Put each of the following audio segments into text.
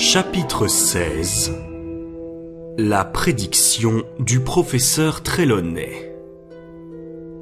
Chapitre 16. La prédiction du professeur Trelawney.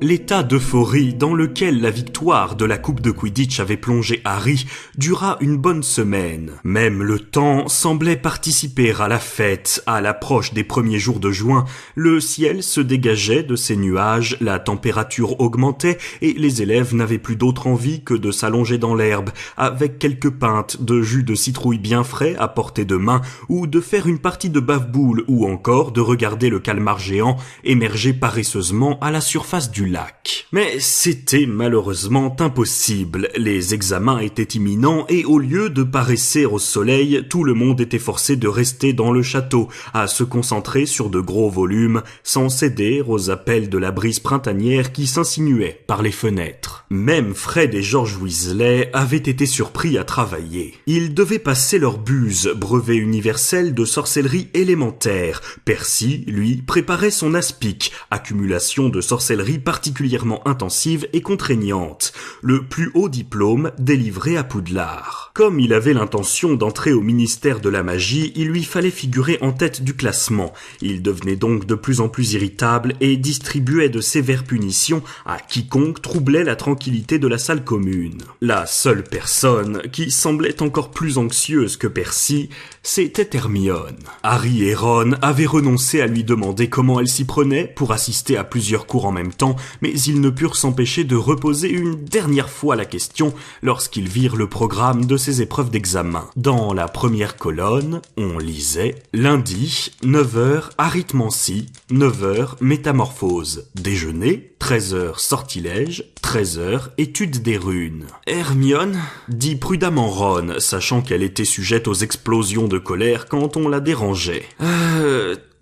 L'état d'euphorie dans lequel la victoire de la Coupe de Quidditch avait plongé Harry dura une bonne semaine. Même le temps semblait participer à la fête. À l'approche des premiers jours de juin, le ciel se dégageait de ses nuages, la température augmentait et les élèves n'avaient plus d'autre envie que de s'allonger dans l'herbe avec quelques pintes de jus de citrouille bien frais à portée de main ou de faire une partie de bave-boule ou encore de regarder le calmar géant émerger paresseusement à la surface du lac. Mais c'était malheureusement impossible. Les examens étaient imminents et au lieu de paresser au soleil, tout le monde était forcé de rester dans le château, à se concentrer sur de gros volumes, sans céder aux appels de la brise printanière qui s'insinuait par les fenêtres. Même Fred et George Weasley avaient été surpris à travailler. Ils devaient passer leur buse, brevet universel de sorcellerie élémentaire. Percy, lui, préparait son aspic, accumulation de sorcellerie particulièrement intensive et contraignante, le plus haut diplôme délivré à Poudlard. Comme il avait l'intention d'entrer au ministère de la magie, il lui fallait figurer en tête du classement. Il devenait donc de plus en plus irritable et distribuait de sévères punitions à quiconque troublait la tranquillité de la salle commune. La seule personne qui semblait encore plus anxieuse que Percy, c'était Hermione. Harry et Ron avaient renoncé à lui demander comment elle s'y prenait pour assister à plusieurs cours en même temps, mais ils ne purent s'empêcher de reposer une dernière fois la question lorsqu'ils virent le programme de ces épreuves d'examen. Dans la première colonne, on lisait « Lundi, 9h, arithmancie, 9h, métamorphose, déjeuner, 13h, sortilège, 13h, étude des runes. » Hermione, dit prudemment Ron, sachant qu'elle était sujette aux explosions de colère quand on la dérangeait.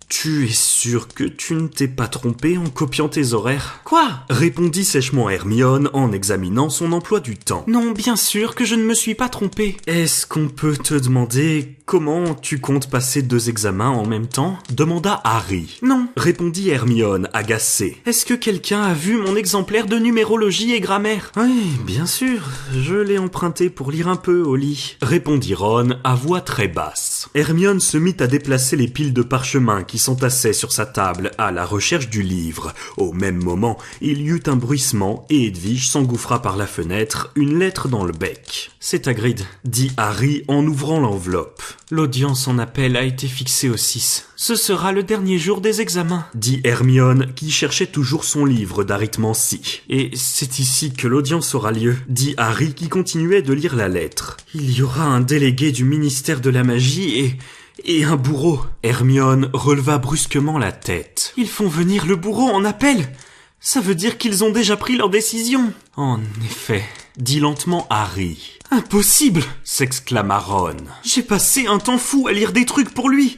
Tu es sûr que tu ne t'es pas trompé en copiant tes horaires ? Quoi ? Répondit sèchement Hermione en examinant son emploi du temps. Non, bien sûr que je ne me suis pas trompé. Est-ce qu'on peut te demander comment tu comptes passer 2 examens en même temps ? Demanda Harry. Non, répondit Hermione, agacée. Est-ce que quelqu'un a vu mon exemplaire de numérologie et grammaire ? Oui, bien sûr, je l'ai emprunté pour lire un peu au lit, répondit Ron à voix très basse. Hermione se mit à déplacer les piles de parchemin qui s'entassait sur sa table à la recherche du livre. Au même moment, il y eut un bruissement et Edwige s'engouffra par la fenêtre, une lettre dans le bec. « C'est Hagrid », dit Harry en ouvrant l'enveloppe. « L'audience en appel a été fixée au 6. Ce sera le dernier jour des examens, » dit Hermione qui cherchait toujours son livre d'arithmancie. « Et c'est ici que l'audience aura lieu, » dit Harry qui continuait de lire la lettre. « Il y aura un délégué du ministère de la magie et un bourreau. » Hermione releva brusquement la tête. « Ils font venir le bourreau en appel ? Ça veut dire qu'ils ont déjà pris leur décision. » « En effet, » dit lentement Harry. « Impossible !» s'exclama Ron. « J'ai passé un temps fou à lire des trucs pour lui.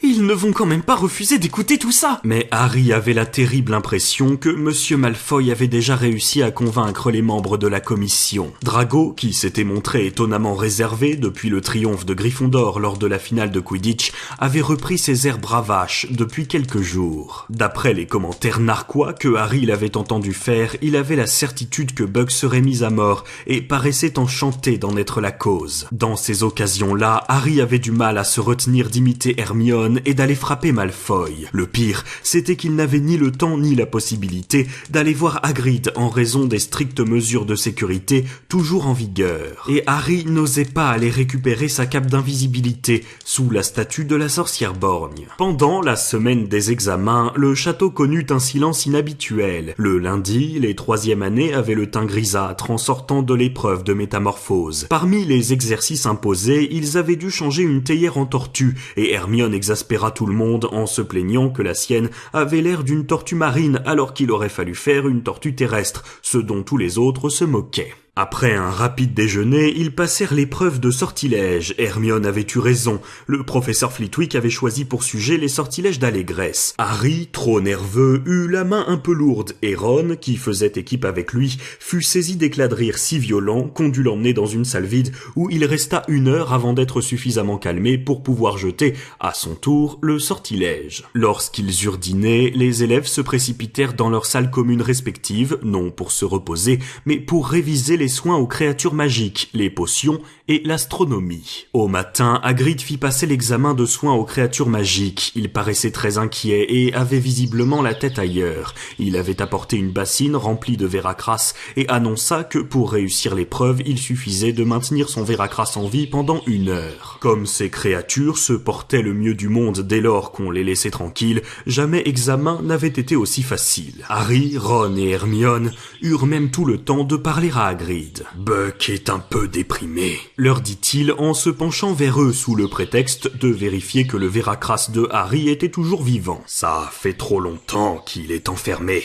Ils ne vont quand même pas refuser d'écouter tout ça. » Mais Harry avait la terrible impression que Monsieur Malfoy avait déjà réussi à convaincre les membres de la commission. Drago, qui s'était montré étonnamment réservé depuis le triomphe de Gryffondor lors de la finale de Quidditch, avait repris ses airs bravaches depuis quelques jours. D'après les commentaires narquois que Harry l'avait entendu faire, il avait la certitude que Bugs serait mis à mort et paraissait enchanté d'en être la cause. Dans ces occasions-là, Harry avait du mal à se retenir d'imiter Hermione et d'aller frapper Malfoy. Le pire, c'était qu'il n'avait ni le temps ni la possibilité d'aller voir Hagrid en raison des strictes mesures de sécurité toujours en vigueur. Et Harry n'osait pas aller récupérer sa cape d'invisibilité sous la statue de la sorcière borgne. Pendant la semaine des examens, le château connut un silence inhabituel. Le lundi, les 3e années avaient le teint grisâtre en sortant de l'épreuve de métamorphose. Parmi les exercices imposés, ils avaient dû changer une théière en tortue et Hermione exaspéra tout le monde en se plaignant que la sienne avait l'air d'une tortue marine alors qu'il aurait fallu faire une tortue terrestre, ce dont tous les autres se moquaient. Après un rapide déjeuner, ils passèrent l'épreuve de sortilège. Hermione avait eu raison. Le professeur Flitwick avait choisi pour sujet les sortilèges d'allégresse. Harry, trop nerveux, eut la main un peu lourde et Ron, qui faisait équipe avec lui, fut saisi d'éclats de rire si violents qu'on dut l'emmener dans une salle vide où il resta 1 heure avant d'être suffisamment calmé pour pouvoir jeter, à son tour, le sortilège. Lorsqu'ils eurent dîné, les élèves se précipitèrent dans leurs salles communes respectives, non pour se reposer, mais pour réviser les les soins aux créatures magiques, les potions et l'astronomie. Au matin, Hagrid fit passer l'examen de soins aux créatures magiques. Il paraissait très inquiet et avait visiblement la tête ailleurs. Il avait apporté une bassine remplie de Véracras et annonça que pour réussir l'épreuve, il suffisait de maintenir son Véracras en vie pendant 1 heure. Comme ces créatures se portaient le mieux du monde dès lors qu'on les laissait tranquilles, jamais examen n'avait été aussi facile. Harry, Ron et Hermione eurent même tout le temps de parler à Hagrid. « Buck est un peu déprimé », leur dit-il en se penchant vers eux sous le prétexte de vérifier que le Véracras de Harry était toujours vivant. « Ça fait trop longtemps qu'il est enfermé.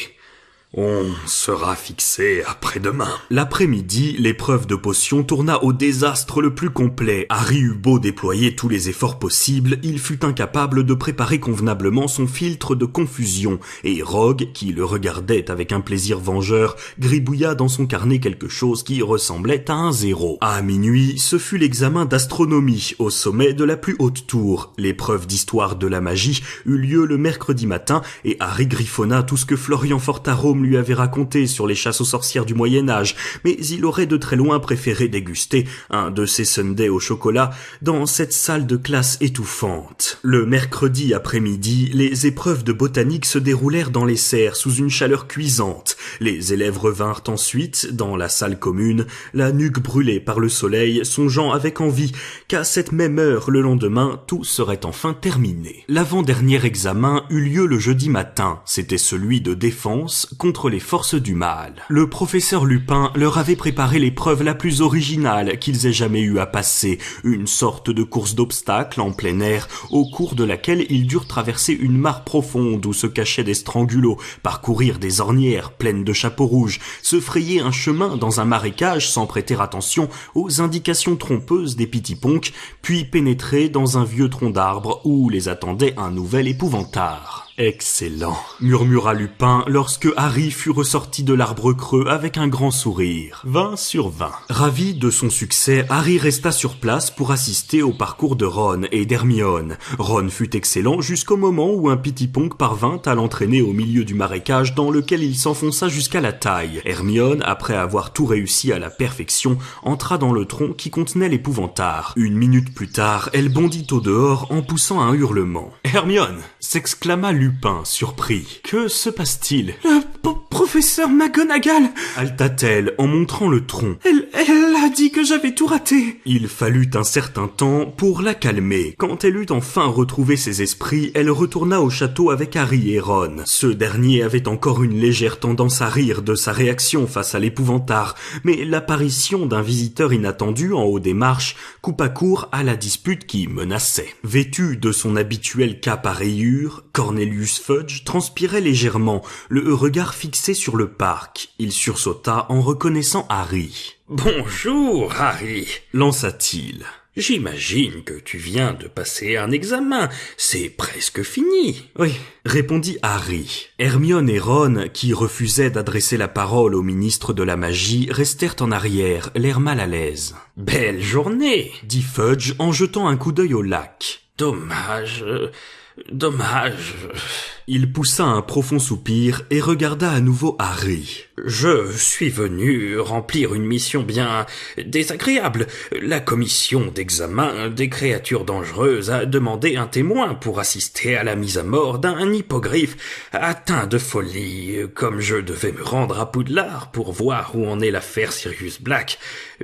On sera fixé après-demain. » L'après-midi, l'épreuve de potion tourna au désastre le plus complet. Harry eut beau déployer tous les efforts possibles, il fut incapable de préparer convenablement son filtre de confusion, et Rogue, qui le regardait avec un plaisir vengeur, gribouilla dans son carnet quelque chose qui ressemblait à un 0. À minuit, ce fut l'examen d'astronomie au sommet de la plus haute tour. L'épreuve d'histoire de la magie eut lieu le mercredi matin, et Harry griffonna tout ce que Florian Fortaro lui avait raconté sur les chasses aux sorcières du Moyen-Âge, mais il aurait de très loin préféré déguster un de ces sundaes au chocolat dans cette salle de classe étouffante. Le mercredi après-midi, les épreuves de botanique se déroulèrent dans les serres sous une chaleur cuisante. Les élèves revinrent ensuite dans la salle commune, la nuque brûlée par le soleil, songeant avec envie qu'à cette même heure le lendemain, tout serait enfin terminé. L'avant-dernier examen eut lieu le jeudi matin. C'était celui de défense contre les forces du mal. Le professeur Lupin leur avait préparé l'épreuve la plus originale qu'ils aient jamais eu à passer, une sorte de course d'obstacles en plein air, au cours de laquelle ils durent traverser une mare profonde où se cachaient des strangulots, parcourir des ornières pleines de chapeaux rouges, se frayer un chemin dans un marécage sans prêter attention aux indications trompeuses des pitiponks, puis pénétrer dans un vieux tronc d'arbre où les attendait un nouvel épouvantard. « Excellent !» murmura Lupin lorsque Harry fut ressorti de l'arbre creux avec un grand sourire. 20 sur 20. Ravi de son succès, Harry resta sur place pour assister au parcours de Ron et d'Hermione. Ron fut excellent jusqu'au moment où un pitiponk parvint à l'entraîner au milieu du marécage dans lequel il s'enfonça jusqu'à la taille. Hermione, après avoir tout réussi à la perfection, entra dans le tronc qui contenait l'épouvantard. 1 minute plus tard, elle bondit au dehors en poussant un hurlement. « Hermione !» s'exclama Lupin, surpris. « Que se passe-t-il ?»« Le professeur McGonagall !» halta-t-elle en montrant le tronc. Elle a dit que j'avais tout raté. Il fallut un certain temps pour la calmer. Quand elle eut enfin retrouvé ses esprits, elle retourna au château avec Harry et Ron. Ce dernier avait encore une légère tendance à rire de sa réaction face à l'épouvantard, mais l'apparition d'un visiteur inattendu en haut des marches coupa court à la dispute qui menaçait. Vêtu de son habituelle cape à rayures, Cornelius Fudge transpirait légèrement, le regard fixé sur le parc. Il sursauta en reconnaissant Harry. « Bonjour, Harry !» lança-t-il. « J'imagine que tu viens de passer un examen, c'est presque fini. »« Oui, » répondit Harry. Hermione et Ron, qui refusaient d'adresser la parole au ministre de la magie, restèrent en arrière, l'air mal à l'aise. « Belle journée !» dit Fudge en jetant un coup d'œil au lac. « Dommage... Il poussa un profond soupir et regarda à nouveau Harry. « Je suis venu remplir une mission bien désagréable. La commission d'examen des créatures dangereuses a demandé un témoin pour assister à la mise à mort d'un hippogriffe atteint de folie. Comme je devais me rendre à Poudlard pour voir où en est l'affaire Sirius Black,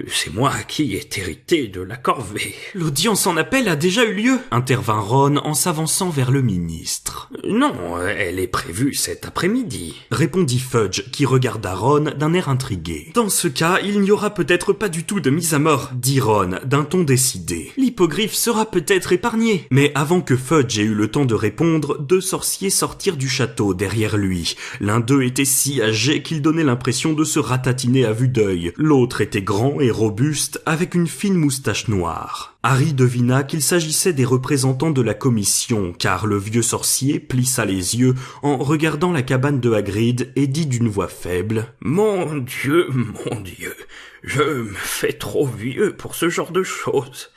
c'est moi qui ai hérité de la corvée. »« L'audience en appel a déjà eu lieu » intervint Ron en s'avançant vers le ministre. « Non, elle est prévue cet après-midi » répondit Fudge qui regarda Ron d'un air intrigué. « Dans ce cas, il n'y aura peut-être pas du tout de mise à mort » dit Ron d'un ton décidé. « L'hippogriffe sera peut-être épargné. » Mais avant que Fudge ait eu le temps de répondre, 2 sorciers sortirent du château derrière lui. L'un d'eux était si âgé qu'il donnait l'impression de se ratatiner à vue d'œil. L'autre était grand et robuste avec une fine moustache noire. Harry devina qu'il s'agissait des représentants de la commission, car le vieux sorcier plissa les yeux en regardant la cabane de Hagrid et dit d'une voix faible « Mon Dieu, je me fais trop vieux pour ce genre de choses.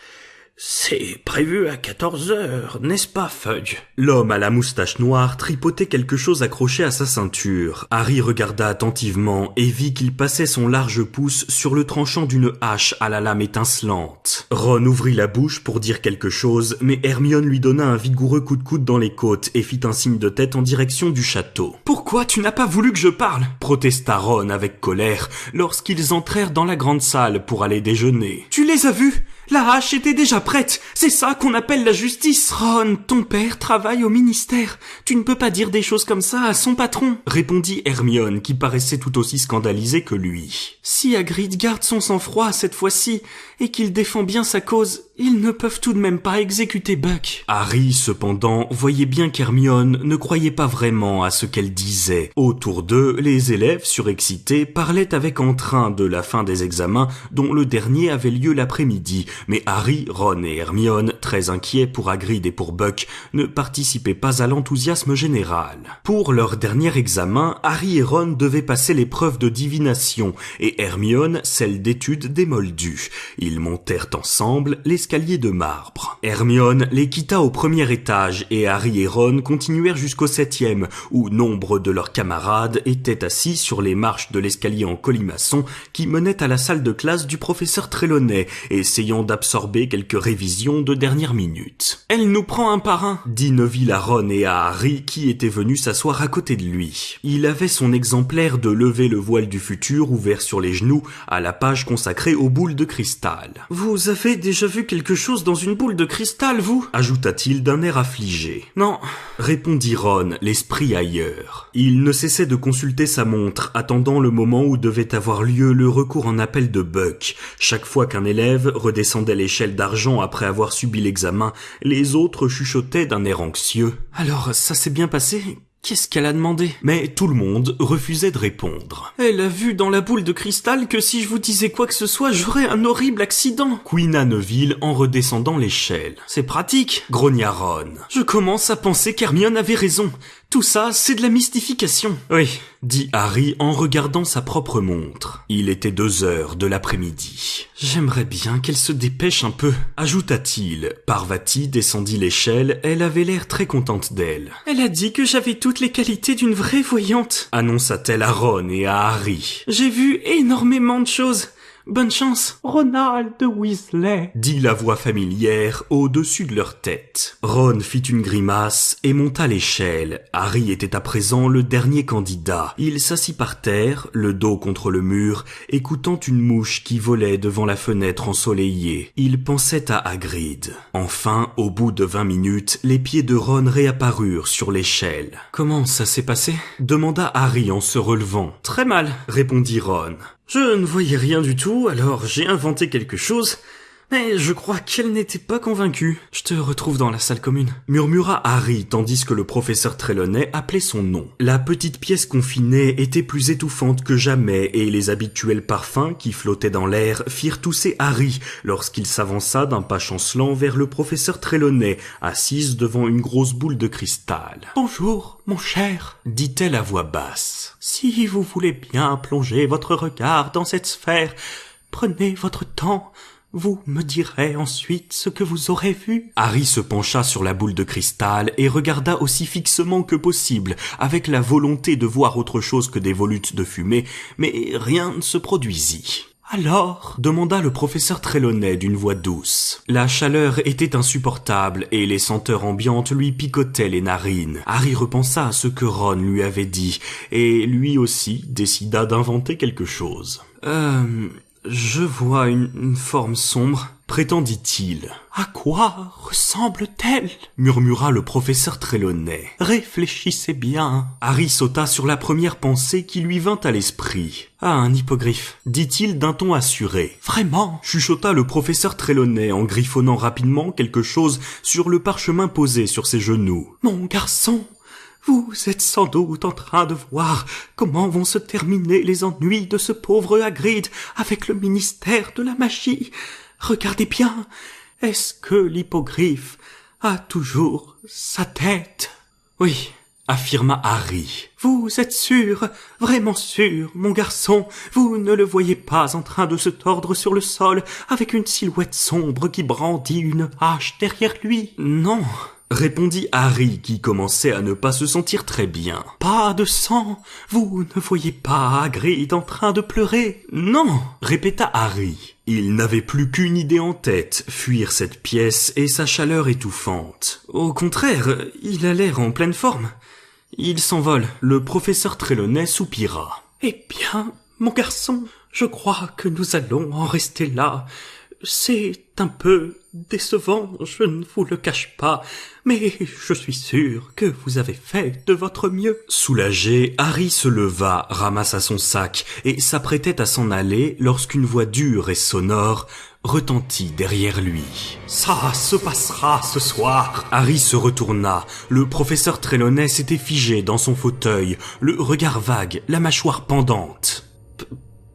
C'est prévu à 14 heures, n'est-ce pas, Fudge? L'homme à la moustache noire tripotait quelque chose accroché à sa ceinture. Harry regarda attentivement et vit qu'il passait son large pouce sur le tranchant d'une hache à la lame étincelante. Ron ouvrit la bouche pour dire quelque chose, mais Hermione lui donna un vigoureux coup de coude dans les côtes et fit un signe de tête en direction du château. « Pourquoi tu n'as pas voulu que je parle ?» protesta Ron avec colère lorsqu'ils entrèrent dans la grande salle pour aller déjeuner. « Tu les as vus ? La hache était déjà prête. C'est ça qu'on appelle la justice. »« Ron, ton père travaille au ministère. Tu ne peux pas dire des choses comme ça à son patron. » répondit Hermione qui paraissait tout aussi scandalisée que lui. « Si Hagrid garde son sang-froid cette fois-ci et qu'il défend bien sa cause, ils ne peuvent tout de même pas exécuter Buck. » Harry, cependant, voyait bien qu'Hermione ne croyait pas vraiment à ce qu'elle disait. Autour d'eux, les élèves surexcités parlaient avec entrain de la fin des examens dont le dernier avait lieu l'après-midi. Mais Harry, Ron et Hermione, très inquiets pour Hagrid et pour Buck, ne participaient pas à l'enthousiasme général. Pour leur dernier examen, Harry et Ron devaient passer l'épreuve de divination et Hermione celle d'étude des moldus. Ils montèrent ensemble l'escalier de marbre. Hermione les quitta au premier étage et Harry et Ron continuèrent jusqu'au 7e, où nombre de leurs camarades étaient assis sur les marches de l'escalier en colimaçon qui menait à la salle de classe du professeur Trelawney, essayant d'absorber quelques révisions de dernière minute. « Elle nous prend un par un », dit Neville à Ron et à Harry qui étaient venus s'asseoir à côté de lui. Il avait son exemplaire de Lever le voile du futur ouvert sur les genoux à la page consacrée aux boules de cristal. « Vous avez déjà vu quelque chose dans une boule de cristal, vous ?» ajouta-t-il d'un air affligé. « Non », répondit Ron, l'esprit ailleurs. Il ne cessait de consulter sa montre, attendant le moment où devait avoir lieu le recours en appel de Buck. Chaque fois qu'un élève redescendait l'échelle d'argent après avoir subi l'examen, les autres chuchotaient d'un air anxieux. « Alors, ça s'est bien passé ? Qu'est-ce qu'elle a demandé ?» Mais tout le monde refusait de répondre. « Elle a vu dans la boule de cristal que si je vous disais quoi que ce soit, j'aurais un horrible accident !» couina Neville en redescendant l'échelle. « C'est pratique !» grogna Ron. « Je commence à penser qu'Hermione avait raison. Tout ça, c'est de la mystification. »« Oui, » dit Harry en regardant sa propre montre. Il était 2 heures de l'après-midi. « J'aimerais bien qu'elle se dépêche un peu, » ajouta-t-il. Parvati descendit l'échelle, elle avait l'air très contente d'elle. « Elle a dit que j'avais toutes les qualités d'une vraie voyante, » annonça-t-elle à Ron et à Harry. « J'ai vu énormément de choses. Bonne chance. »« Ronald Weasley, » dit la voix familière au-dessus de leur tête. Ron fit une grimace et monta l'échelle. Harry était à présent le dernier candidat. Il s'assit par terre, le dos contre le mur, écoutant une mouche qui volait devant la fenêtre ensoleillée. Il pensait à Hagrid. Enfin, au bout de 20 minutes, les pieds de Ron réapparurent sur l'échelle. « Comment ça s'est passé ?» demanda Harry en se relevant. « Très mal, » répondit Ron. Je ne voyais rien du tout, alors j'ai inventé quelque chose, mais je crois qu'elle n'était pas convaincue. « Je te retrouve dans la salle commune, » murmura Harry tandis que le professeur Trelawney appelait son nom. La petite pièce confinée était plus étouffante que jamais et les habituels parfums qui flottaient dans l'air firent tousser Harry lorsqu'il s'avança d'un pas chancelant vers le professeur Trelawney, assise devant une grosse boule de cristal. « Bonjour, mon cher, » dit-elle à voix basse. « Si vous voulez bien plonger votre regard dans cette sphère, prenez votre temps. Vous me direz ensuite ce que vous aurez vu. » Harry se pencha sur la boule de cristal et regarda aussi fixement que possible, avec la volonté de voir autre chose que des volutes de fumée, mais rien ne se produisit. « Alors ?» demanda le professeur Trelawney d'une voix douce. La chaleur était insupportable et les senteurs ambiantes lui picotaient les narines. Harry repensa à ce que Ron lui avait dit et lui aussi décida d'inventer quelque chose. Je vois une forme sombre, » prétendit-il. « À quoi ressemble-t-elle » murmura le professeur Trelawney. « Réfléchissez bien. » Harry sauta sur la première pensée qui lui vint à l'esprit. « Ah, un hippogriffe, » dit-il d'un ton assuré. « Vraiment » chuchota le professeur Trelawney en griffonnant rapidement quelque chose sur le parchemin posé sur ses genoux. « Mon garçon, vous êtes sans doute en train de voir comment vont se terminer les ennuis de ce pauvre Hagrid avec le ministère de la magie. Regardez bien, est-ce que l'hippogriffe a toujours sa tête ? » « Oui, » affirma Harry. Vous êtes sûr, vraiment sûr, mon garçon, vous ne le voyez pas en train de se tordre sur le sol avec une silhouette sombre qui brandit une hache derrière lui? Non, répondit Harry qui commençait à ne pas se sentir très bien. Pas de sang, vous ne voyez pas Hagrid en train de pleurer? Non, répéta Harry. Il n'avait plus qu'une idée en tête, fuir cette pièce et sa chaleur étouffante. Au contraire, il a l'air en pleine forme. Il s'envole. Le professeur Trelawney soupira. Eh bien, mon garçon, je crois que nous allons en rester là. C'est un peu décevant, je ne vous le cache pas, mais je suis sûr que vous avez fait de votre mieux. Soulagé, Harry se leva, ramassa son sac et s'apprêtait à s'en aller lorsqu'une voix dure et sonore retentit derrière lui. « Ça se passera ce soir !» Harry se retourna. Le professeur Trelawney s'était figé dans son fauteuil, le regard vague, la mâchoire pendante.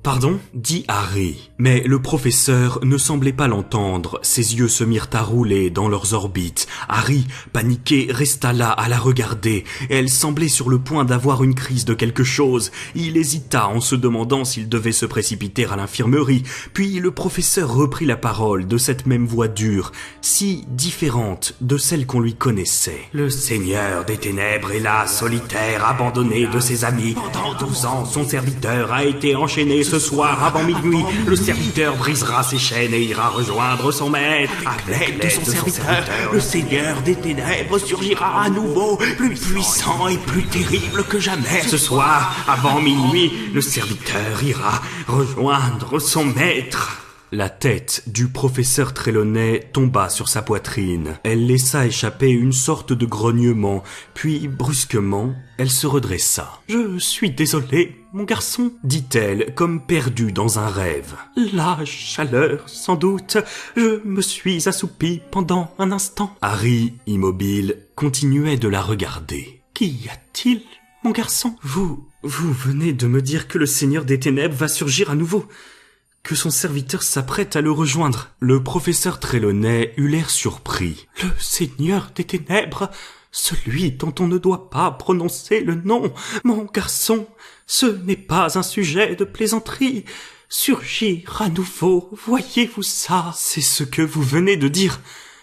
Pardon, dit Harry. Mais le professeur ne semblait pas l'entendre. Ses yeux se mirent à rouler dans leurs orbites. Harry, paniqué, resta là à la regarder. Elle semblait sur le point d'avoir une crise de quelque chose. Il hésita en se demandant s'il devait se précipiter à l'infirmerie. Puis le professeur reprit la parole de cette même voix dure, si différente de celle qu'on lui connaissait. Le Seigneur des Ténèbres est là, solitaire, abandonné de ses amis. Pendant 12 ans, son serviteur a été enchaîné ce soir avant minuit. Le serviteur brisera ses chaînes et ira rejoindre son maître. À l'aide de son serviteur, le Seigneur des Ténèbres surgira à nouveau, plus puissant et plus terrible que jamais. Ce soir, avant minuit, le serviteur ira rejoindre son maître. La tête du professeur Trelawney tomba sur sa poitrine. Elle laissa échapper une sorte de grognement, puis brusquement, elle se redressa. « Je suis désolée, mon garçon, dit-elle, comme perdue dans un rêve. La chaleur, sans doute. Je me suis assoupie pendant un instant. » Harry, immobile, continuait de la regarder. « Qu'y a-t-il, mon garçon ? Vous venez de me dire que le Seigneur des Ténèbres va surgir à nouveau. Que son serviteur s'apprête à le rejoindre. » Le professeur Trelawney eut l'air surpris. « Le Seigneur des Ténèbres, celui dont on ne doit pas prononcer le nom, mon garçon, ce n'est pas un sujet de plaisanterie. Surgir à nouveau, voyez-vous ça? C'est ce que vous venez de dire.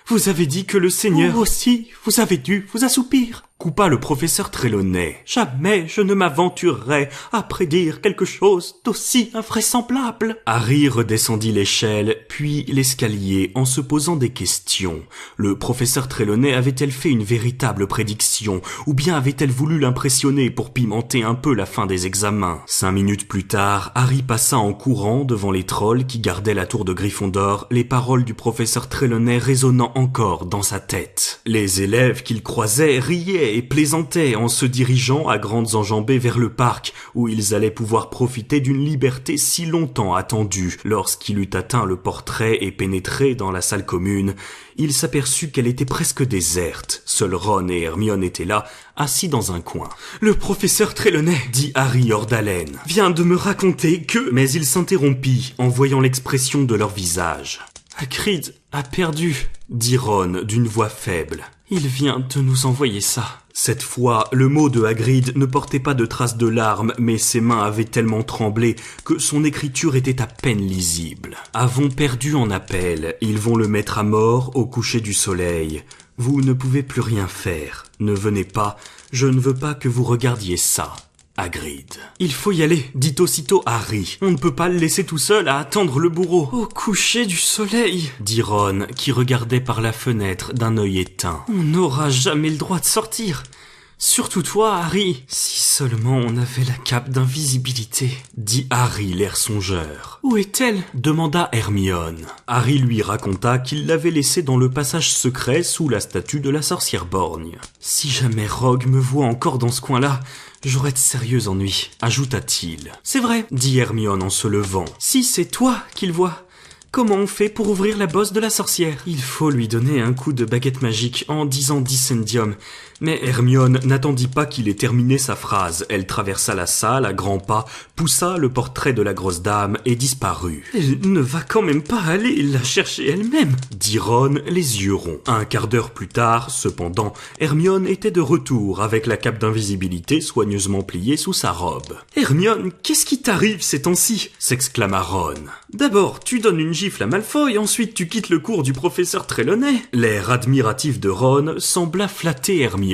Vous avez dit que le Seigneur... Vous aussi, vous avez dû vous assoupir. » Coupa le professeur Trelawney. « Jamais je ne m'aventurerais à prédire quelque chose d'aussi invraisemblable. » Harry redescendit l'échelle, puis l'escalier en se posant des questions. Le professeur Trelawney avait-elle fait une véritable prédiction, ou bien avait-elle voulu l'impressionner pour pimenter un peu la fin des examens? 5 minutes plus tard, Harry passa en courant devant les trolls qui gardaient la tour de Gryffondor, les paroles du professeur Trelawney résonnant encore dans sa tête. Les élèves qu'il croisait riaient et plaisantaient en se dirigeant à grandes enjambées vers le parc, où ils allaient pouvoir profiter d'une liberté si longtemps attendue. Lorsqu'il eut atteint le portrait et pénétré dans la salle commune, il s'aperçut qu'elle était presque déserte. Seuls Ron et Hermione étaient là, assis dans un coin. « Le professeur Trelawney, dit Harry hors d'haleine, vient de me raconter que... » Mais il s'interrompit en voyant l'expression de leur visage. « Hagrid a perdu, dit Ron d'une voix faible. Il vient de nous envoyer ça. » Cette fois, le mot de Hagrid ne portait pas de traces de larmes, mais ses mains avaient tellement tremblé que son écriture était à peine lisible. « Avons perdu en appel. Ils vont le mettre à mort au coucher du soleil. Vous ne pouvez plus rien faire. Ne venez pas. Je ne veux pas que vous regardiez ça. » Hagrid. « Il faut y aller, dit aussitôt Harry. On ne peut pas le laisser tout seul à attendre le bourreau. »« Au coucher du soleil, dit Ron, qui regardait par la fenêtre d'un œil éteint. On n'aura jamais le droit de sortir. Surtout toi, Harry. Si seulement on avait la cape d'invisibilité, dit Harry, l'air songeur. Où est-elle? Demanda Hermione. Harry lui raconta qu'il l'avait laissée dans le passage secret sous la statue de la sorcière borgne. Si jamais Rogue me voit encore dans ce coin-là, j'aurais de sérieux ennuis, ajouta-t-il. C'est vrai, dit Hermione en se levant. Si c'est toi qu'il voit, Comment on fait pour ouvrir la bosse de la sorcière? Il faut lui donner un coup de baguette magique en disant Dissendium. Mais Hermione n'attendit pas qu'il ait terminé sa phrase. Elle traversa la salle à grands pas, poussa le portrait de la grosse dame et disparut. Elle ne va quand même pas aller la chercher elle-même, dit Ron, les yeux ronds. Un quart d'heure plus tard, cependant, Hermione était de retour avec la cape d'invisibilité soigneusement pliée sous sa robe. Hermione, qu'est-ce qui t'arrive ces temps-ci? S'exclama Ron. D'abord, tu donnes une gifle à Malfoy, ensuite tu quittes le cours du professeur Trelawney. L'air admiratif de Ron sembla flatter Hermione.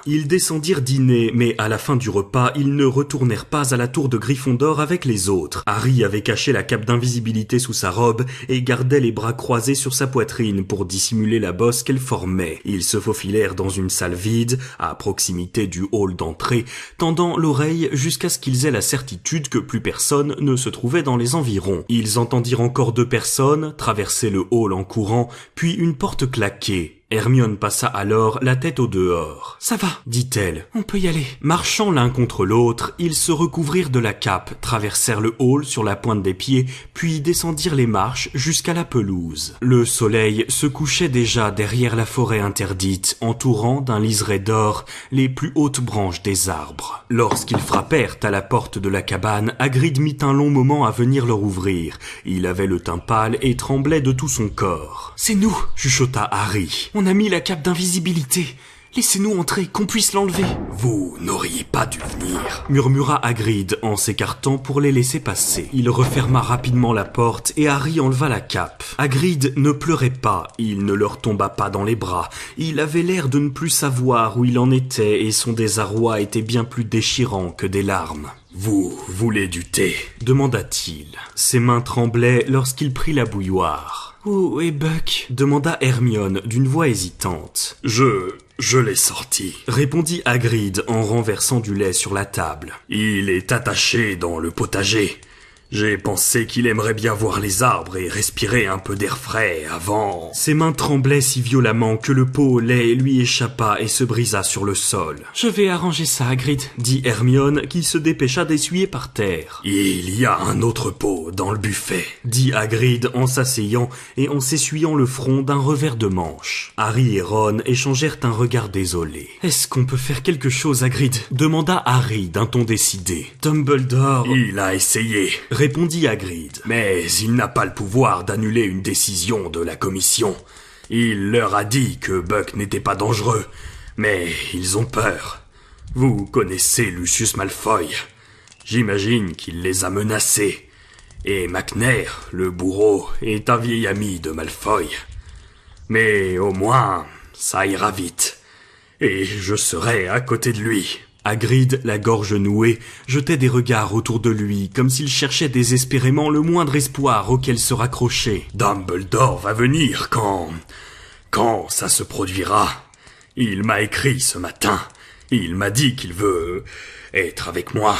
Ils descendirent dîner, mais à la fin du repas, ils ne retournèrent pas à la tour de Gryffondor avec les autres. Harry avait caché la cape d'invisibilité sous sa robe et gardait les bras croisés sur sa poitrine pour dissimuler la bosse qu'elle formait. Ils se faufilèrent dans une salle vide, à proximité du hall d'entrée, tendant l'oreille jusqu'à ce qu'ils aient la certitude que plus personne ne se trouvait dans les environs. Ils entendirent encore 2 personnes traverser le hall en courant, puis une porte claquer. Hermione passa alors la tête au dehors. « Ça va, dit-elle, on peut y aller. » Marchant l'un contre l'autre, ils se recouvrirent de la cape, traversèrent le hall sur la pointe des pieds, puis descendirent les marches jusqu'à la pelouse. Le soleil se couchait déjà derrière la forêt interdite, entourant d'un liseré d'or les plus hautes branches des arbres. Lorsqu'ils frappèrent à la porte de la cabane, Hagrid mit un long moment à venir leur ouvrir. Il avait le teint pâle et tremblait de tout son corps. « C'est nous !» chuchota Harry. « On a mis la cape d'invisibilité. Laissez-nous entrer, qu'on puisse l'enlever. »« Vous n'auriez pas dû venir, » murmura Hagrid en s'écartant pour les laisser passer. Il referma rapidement la porte et Harry enleva la cape. Hagrid ne pleurait pas, il ne leur tomba pas dans les bras. Il avait l'air de ne plus savoir où il en était et son désarroi était bien plus déchirant que des larmes. « Vous voulez du thé ?» demanda-t-il. Ses mains tremblaient lorsqu'il prit la bouilloire. « Où est Buck ?» demanda Hermione d'une voix hésitante. « Je l'ai sorti, » répondit Hagrid en renversant du lait sur la table. « Il est attaché dans le potager. J'ai pensé qu'il aimerait bien voir les arbres et respirer un peu d'air frais avant... » Ses mains tremblaient si violemment que le pot au lait lui échappa et se brisa sur le sol. « Je vais arranger ça, Hagrid, » dit Hermione qui se dépêcha d'essuyer par terre. « Il y a un autre pot dans le buffet, » dit Hagrid en s'asseyant et en s'essuyant le front d'un revers de manche. Harry et Ron échangèrent un regard désolé. « Est-ce qu'on peut faire quelque chose, Hagrid ?» demanda Harry d'un ton décidé. « Dumbledore... » « Il a essayé, » répondit Hagrid. « Mais il n'a pas le pouvoir d'annuler une décision de la commission. Il leur a dit que Buck n'était pas dangereux, mais ils ont peur. Vous connaissez Lucius Malfoy. J'imagine qu'il les a menacés. Et McNair, le bourreau, est un vieil ami de Malfoy. Mais au moins, ça ira vite. Et je serai à côté de lui. » Hagrid, la gorge nouée, jetait des regards autour de lui, comme s'il cherchait désespérément le moindre espoir auquel se raccrocher. « Dumbledore va venir quand ça se produira. Il m'a écrit ce matin. Il m'a dit qu'il veut être avec moi.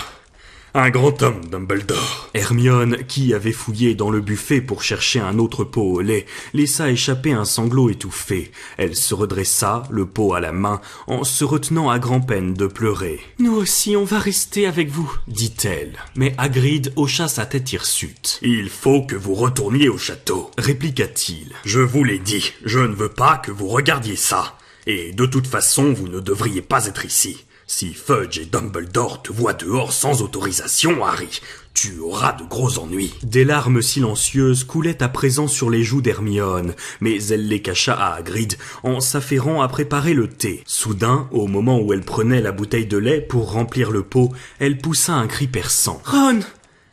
Un grand homme, Dumbledore. » Hermione, qui avait fouillé dans le buffet pour chercher un autre pot au lait, laissa échapper un sanglot étouffé. Elle se redressa, le pot à la main, en se retenant à grand-peine de pleurer. « Nous aussi, on va rester avec vous, » dit-elle. Mais Hagrid hocha sa tête hirsute. « Il faut que vous retourniez au château, » répliqua-t-il. « Je vous l'ai dit, je ne veux pas que vous regardiez ça. Et de toute façon, vous ne devriez pas être ici. Si Fudge et Dumbledore te voient dehors sans autorisation, Harry, tu auras de gros ennuis. » Des larmes silencieuses coulaient à présent sur les joues d'Hermione, mais elle les cacha à Hagrid en s'affairant à préparer le thé. Soudain, au moment où elle prenait la bouteille de lait pour remplir le pot, elle poussa un cri perçant. « Ron,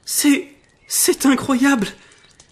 c'est incroyable !»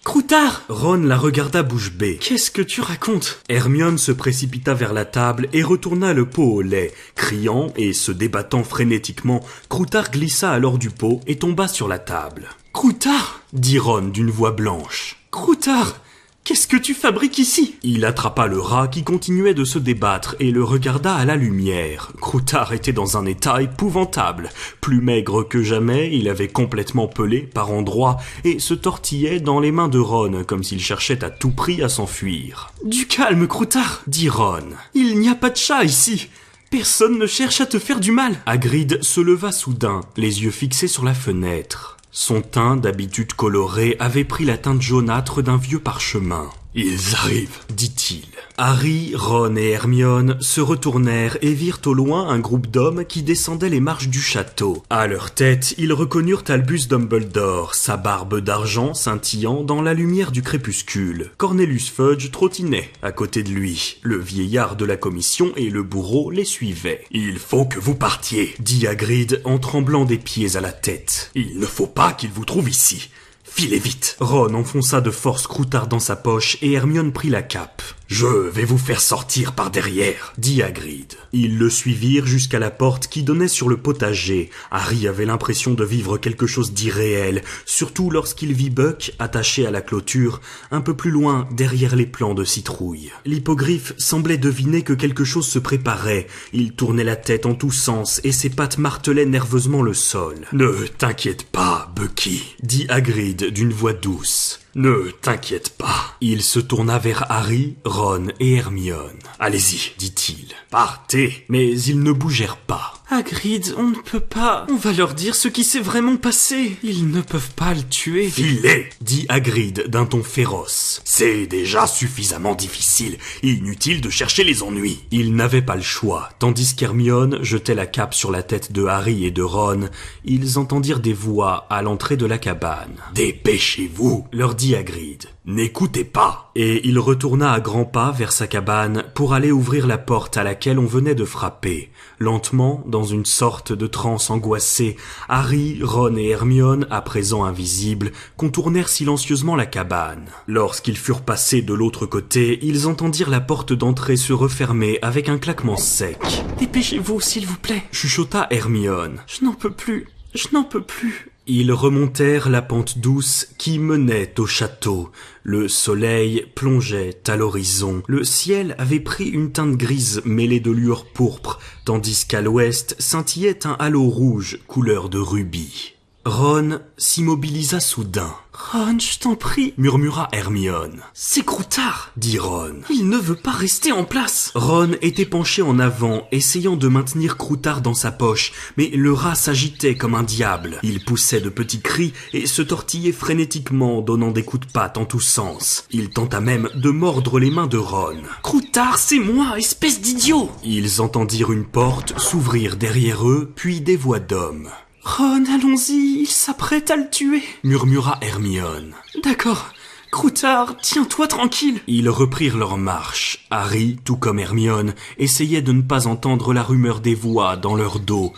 Croutard! Ron la regarda bouche bée. « Qu'est-ce que tu racontes ?» Hermione se précipita vers la table et retourna le pot au lait. Criant et se débattant frénétiquement, Croutard glissa alors du pot et tomba sur la table. « Croutard !» dit Ron d'une voix blanche. « Croutard! Qu'est-ce que tu fabriques ici ?» Il attrapa le rat qui continuait de se débattre et le regarda à la lumière. Croutard était dans un état épouvantable. Plus maigre que jamais, il avait complètement pelé par endroits et se tortillait dans les mains de Ron comme s'il cherchait à tout prix à s'enfuir. « Du calme, Croutard !» dit Ron. « Il n'y a pas de chat ici. Personne ne cherche à te faire du mal. » Hagrid se leva soudain, les yeux fixés sur la fenêtre. « Son teint, d'habitude coloré, avait pris la teinte jaunâtre d'un vieux parchemin. « Ils arrivent », dit-il. Harry, Ron et Hermione se retournèrent et virent au loin un groupe d'hommes qui descendaient les marches du château. À leur tête, ils reconnurent Albus Dumbledore, sa barbe d'argent scintillant dans la lumière du crépuscule. Cornelius Fudge trottinait à côté de lui. Le vieillard de la commission et le bourreau les suivaient. « Il faut que vous partiez », dit Hagrid en tremblant des pieds à la tête. « Il ne faut pas qu'ils vous trouvent ici. Filez vite !» Ron enfonça de force Croutard dans sa poche et Hermione prit la cape. « Je vais vous faire sortir par derrière », dit Hagrid. Ils le suivirent jusqu'à la porte qui donnait sur le potager. Harry avait l'impression de vivre quelque chose d'irréel, surtout lorsqu'il vit Buck attaché à la clôture, un peu plus loin derrière les plants de citrouille. L'hippogriffe semblait deviner que quelque chose se préparait. Il tournait la tête en tous sens et ses pattes martelaient nerveusement le sol. « Ne t'inquiète pas, Bucky », dit Hagrid d'une voix douce. « Ne t'inquiète pas. » Il se tourna vers Harry, Ron et Hermione. « Allez-y, dit-il. Partez. » Mais ils ne bougèrent pas. « Hagrid, on ne peut pas. On va leur dire ce qui s'est vraiment passé. Ils ne peuvent pas le tuer. »« Filez !» dit Hagrid d'un ton féroce. « C'est déjà suffisamment difficile. Inutile de chercher les ennuis. » Ils n'avaient pas le choix. Tandis qu'Hermione jetait la cape sur la tête de Harry et de Ron, ils entendirent des voix à l'entrée de la cabane. « Dépêchez-vous !» leur dit Hagrid. « N'écoutez pas !» Et il retourna à grands pas vers sa cabane pour aller ouvrir la porte à laquelle on venait de frapper. Lentement, dans une sorte de transe angoissée, Harry, Ron et Hermione, à présent invisibles, contournèrent silencieusement la cabane. Lorsqu'ils furent passés de l'autre côté, ils entendirent la porte d'entrée se refermer avec un claquement sec. « Dépêchez-vous, s'il vous plaît !» chuchota Hermione. « Je n'en peux plus. Je n'en peux plus. » Ils remontèrent la pente douce qui menait au château. Le soleil plongeait à l'horizon. Le ciel avait pris une teinte grise mêlée de lueur pourpre, tandis qu'à l'ouest scintillait un halo rouge couleur de rubis. Ron s'immobilisa soudain. « Ron, je t'en prie !» murmura Hermione. « C'est Croutard !» dit Ron. « Il ne veut pas rester en place !» Ron était penché en avant, essayant de maintenir Croutard dans sa poche, mais le rat s'agitait comme un diable. Il poussait de petits cris et se tortillait frénétiquement, donnant des coups de patte en tous sens. Il tenta même de mordre les mains de Ron. « Croutard, c'est moi, espèce d'idiot !» Ils entendirent une porte s'ouvrir derrière eux, puis des voix d'hommes. « Ron, allons-y, il s'apprête à le tuer !» murmura Hermione. « D'accord, Croutard, tiens-toi tranquille !» Ils reprirent leur marche. Harry, tout comme Hermione, essayait de ne pas entendre la rumeur des voix dans leur dos.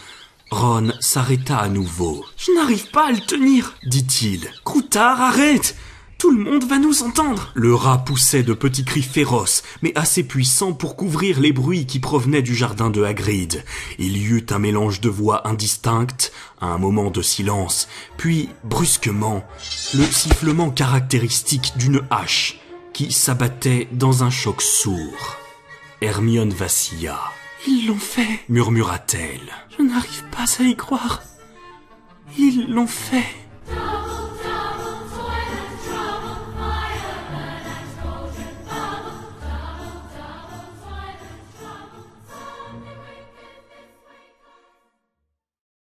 Ron s'arrêta à nouveau. « Je n'arrive pas à le tenir !» dit-il. « Croutard, arrête ! Tout le monde va nous entendre !» Le rat poussait de petits cris féroces, mais assez puissants pour couvrir les bruits qui provenaient du jardin de Hagrid. Il y eut un mélange de voix indistinctes, un moment de silence, puis, brusquement, le sifflement caractéristique d'une hache qui s'abattait dans un choc sourd. Hermione vacilla. « Ils l'ont fait !» murmura-t-elle. « Je n'arrive pas à y croire. Ils l'ont fait !»